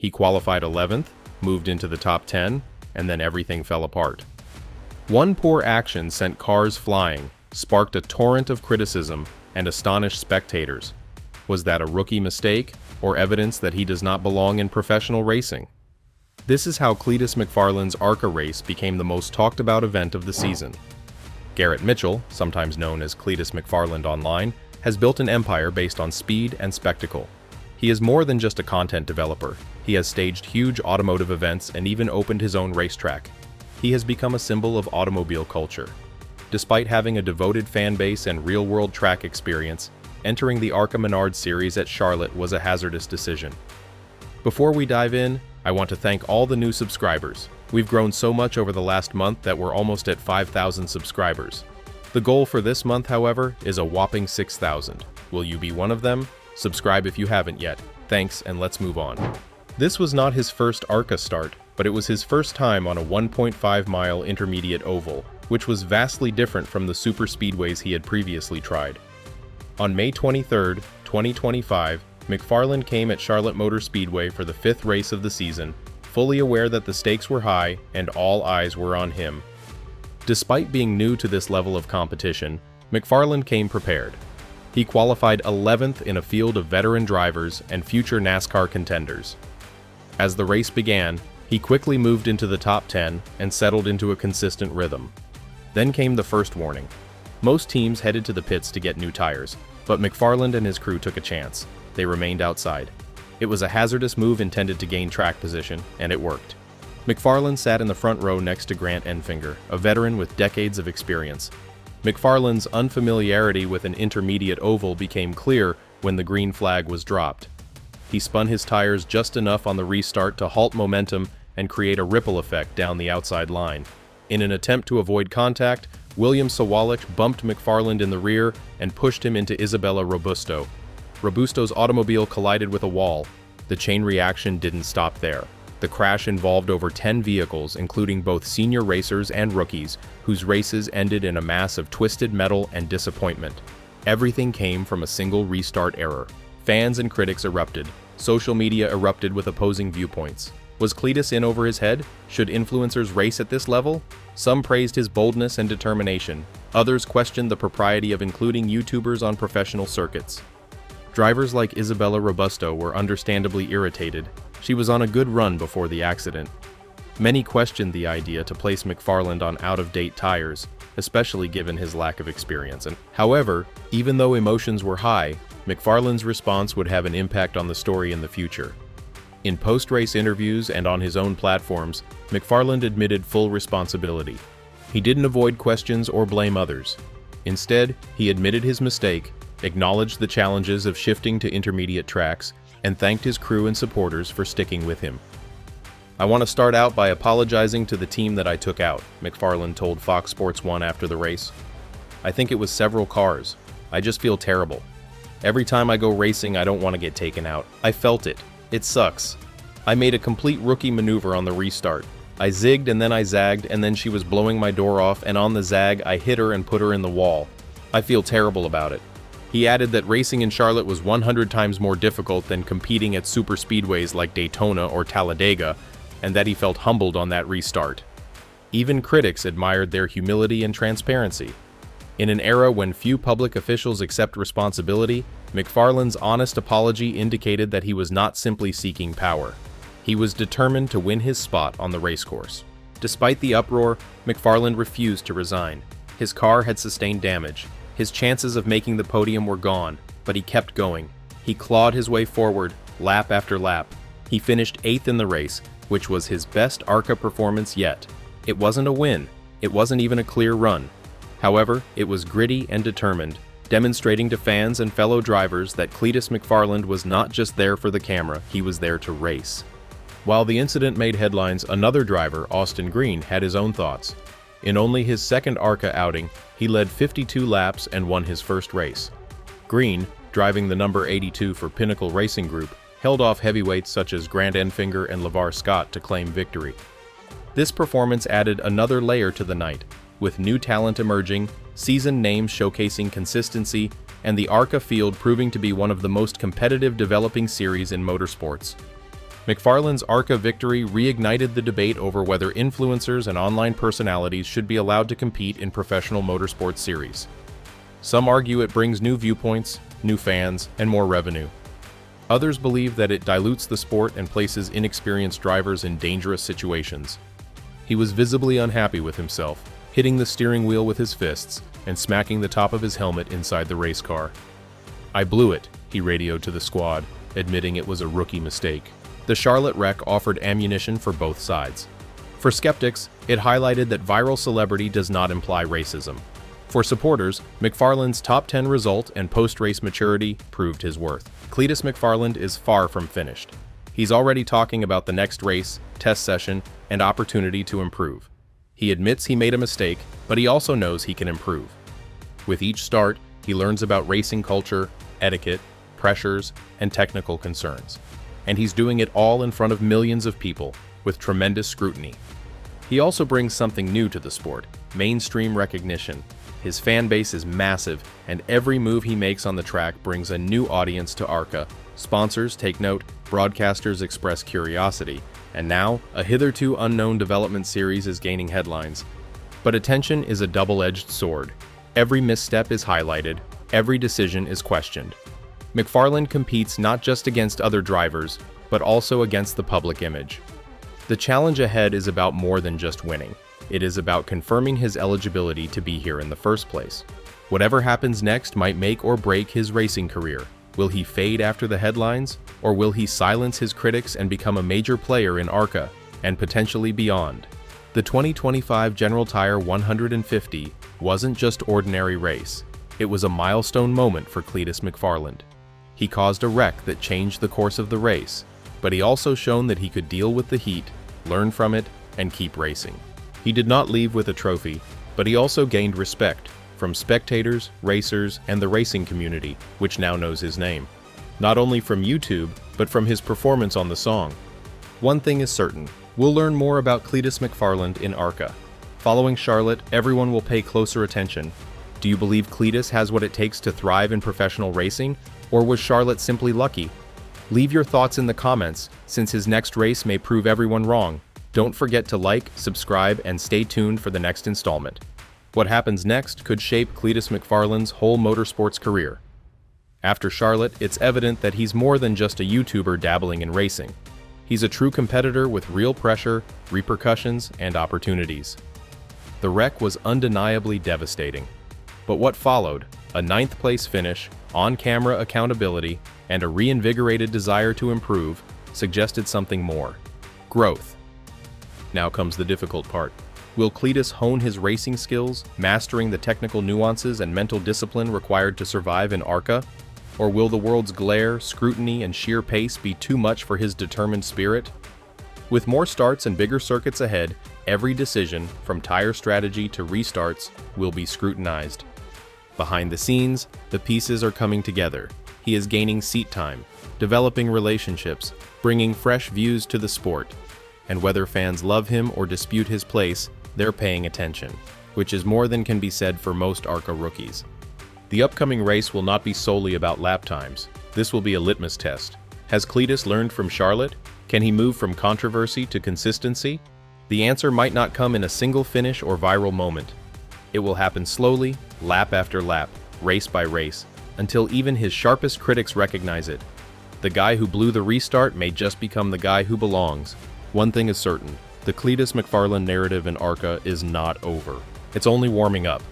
He qualified 11th, moved into the top 10, and then everything fell apart. One poor action sent cars flying, sparked a torrent of criticism, and astonished spectators. Was that a rookie mistake, or evidence that he does not belong in professional racing? This is how Cleetus McFarland's ARCA race became the most talked about event of the season. Garrett Mitchell, sometimes known as Cleetus McFarland online, has built an empire based on speed and spectacle. He is more than just a content developer. He has staged huge automotive events and even opened his own racetrack. He has become a symbol of automobile culture. Despite having a devoted fan base and real-world track experience, entering the ARCA Menard series at Charlotte was a hazardous decision. Before we dive in, I want to thank all the new subscribers. We've grown so much over the last month that we're almost at 5,000 subscribers. The goal for this month, however, is a whopping 6,000. Will you be one of them? Subscribe if you haven't yet. Thanks, and let's move on. This was not his first ARCA start, but it was his first time on a 1.5-mile intermediate oval, which was vastly different from the super speedways he had previously tried. On May 23, 2025, McFarland came at Charlotte Motor Speedway for the 5th race of the season, fully aware that the stakes were high and all eyes were on him. Despite being new to this level of competition, McFarland came prepared. He qualified 11th in a field of veteran drivers and future NASCAR contenders. As the race began, he quickly moved into the top 10 and settled into a consistent rhythm. Then came the first warning. Most teams headed to the pits to get new tires, but McFarland and his crew took a chance. They remained outside. It was a hazardous move intended to gain track position, and it worked. McFarland sat in the front row next to Grant Enfinger, a veteran with decades of experience. McFarland's unfamiliarity with an intermediate oval became clear when the green flag was dropped. He spun his tires just enough on the restart to halt momentum and create a ripple effect down the outside line. In an attempt to avoid contact, William Sawalek bumped McFarland in the rear and pushed him into Isabella Robusto. Robusto's automobile collided with a wall. The chain reaction didn't stop there. The crash involved over 10 vehicles, including both senior racers and rookies, whose races ended in a mass of twisted metal and disappointment. Everything came from a single restart error. Fans and critics erupted. Social media erupted with opposing viewpoints. Was Cleetus in over his head? Should influencers race at this level? Some praised his boldness and determination. Others questioned the propriety of including YouTubers on professional circuits. Drivers like Isabella Robusto were understandably irritated. She was on a good run before the accident. Many questioned the idea to place McFarland on out-of-date tires, especially given his lack of experience. However, even though emotions were high, McFarland's response would have an impact on the story in the future. In post-race interviews and on his own platforms, McFarland admitted full responsibility. He didn't avoid questions or blame others. Instead, he admitted his mistake, acknowledged the challenges of shifting to intermediate tracks, and thanked his crew and supporters for sticking with him. "I want to start out by apologizing to the team that I took out," McFarland told Fox Sports 1 after the race. "I think it was several cars. I just feel terrible. Every time I go racing, I don't want to get taken out. I felt it. It sucks. I made a complete rookie maneuver on the restart. I zigged and then I zagged, and then she was blowing my door off, and on the zag, I hit her and put her in the wall. I feel terrible about it." He added that racing in Charlotte was 100 times more difficult than competing at super speedways like Daytona or Talladega, and that he felt humbled on that restart. Even critics admired their humility and transparency. In an era when few public officials accept responsibility, McFarland's honest apology indicated that he was not simply seeking power. He was determined to win his spot on the racecourse. Despite the uproar, McFarland refused to resign. His car had sustained damage. His chances of making the podium were gone, but he kept going. He clawed his way forward, lap after lap. He finished 8th in the race, which was his best ARCA performance yet. It wasn't a win. It wasn't even a clear run. However, it was gritty and determined, demonstrating to fans and fellow drivers that Cleetus McFarland was not just there for the camera, he was there to race. While the incident made headlines, another driver, Austin Green, had his own thoughts. In only his second ARCA outing, he led 52 laps and won his first race. Green, driving the number 82 for Pinnacle Racing Group, held off heavyweights such as Grant Enfinger and LeVar Scott to claim victory. This performance added another layer to the night, with new talent emerging, seasoned names showcasing consistency, and the ARCA field proving to be one of the most competitive developing series in motorsports. McFarland's ARCA victory reignited the debate over whether influencers and online personalities should be allowed to compete in professional motorsports series. Some argue it brings new viewpoints, new fans, and more revenue. Others believe that it dilutes the sport and places inexperienced drivers in dangerous situations. He was visibly unhappy with himself, hitting the steering wheel with his fists and smacking the top of his helmet inside the race car. "I blew it," he radioed to the squad, admitting it was a rookie mistake. The Charlotte wreck offered ammunition for both sides. For skeptics, it highlighted that viral celebrity does not imply racism. For supporters, McFarland's top 10 result and post-race maturity proved his worth. Cletus McFarland is far from finished. He's already talking about the next race, test session, and opportunity to improve. He admits he made a mistake, but he also knows he can improve. With each start, he learns about racing culture, etiquette, pressures, and technical concerns. And he's doing it all in front of millions of people, with tremendous scrutiny. He also brings something new to the sport: mainstream recognition. His fan base is massive, and every move he makes on the track brings a new audience to ARCA. Sponsors take note, broadcasters express curiosity, and now a hitherto unknown development series is gaining headlines. But attention is a double-edged sword. Every misstep is highlighted, every decision is questioned. McFarland competes not just against other drivers, but also against the public image. The challenge ahead is about more than just winning. It is about confirming his eligibility to be here in the first place. Whatever happens next might make or break his racing career. Will he fade after the headlines, or will he silence his critics and become a major player in ARCA, and potentially beyond? The 2025 General Tire 150 wasn't just ordinary race. It was a milestone moment for Cletus McFarland. He caused a wreck that changed the course of the race, but he also shown that he could deal with the heat, learn from it, and keep racing. He did not leave with a trophy, but he also gained respect from spectators, racers, and the racing community, which now knows his name. Not only from YouTube, but from his performance on the song. One thing is certain, we'll learn more about Cletus McFarland in ARCA. Following Charlotte, everyone will pay closer attention. Do you believe Cletus has what it takes to thrive in professional racing, or was Charlotte simply lucky? Leave your thoughts in the comments, since his next race may prove everyone wrong. Don't forget to like, subscribe, and stay tuned for the next installment. What happens next could shape Cletus McFarland's whole motorsports career. After Charlotte, it's evident that he's more than just a YouTuber dabbling in racing. He's a true competitor with real pressure, repercussions, and opportunities. The wreck was undeniably devastating. But what followed, a 9th place finish, on-camera accountability, and a reinvigorated desire to improve, suggested something more: growth. Now comes the difficult part. Will Cletus hone his racing skills, mastering the technical nuances and mental discipline required to survive in ARCA? Or will the world's glare, scrutiny, and sheer pace be too much for his determined spirit? With more starts and bigger circuits ahead, every decision, from tire strategy to restarts, will be scrutinized. Behind the scenes, the pieces are coming together. He is gaining seat time, developing relationships, bringing fresh views to the sport. And whether fans love him or dispute his place, they're paying attention, which is more than can be said for most ARCA rookies. The upcoming race will not be solely about lap times. This will be a litmus test. Has Cletus learned from Charlotte? Can he move from controversy to consistency? The answer might not come in a single finish or viral moment. It will happen slowly, lap after lap, race by race, until even his sharpest critics recognize it. The guy who blew the restart may just become the guy who belongs. One thing is certain, the Cletus McFarland narrative in ARCA is not over. It's only warming up.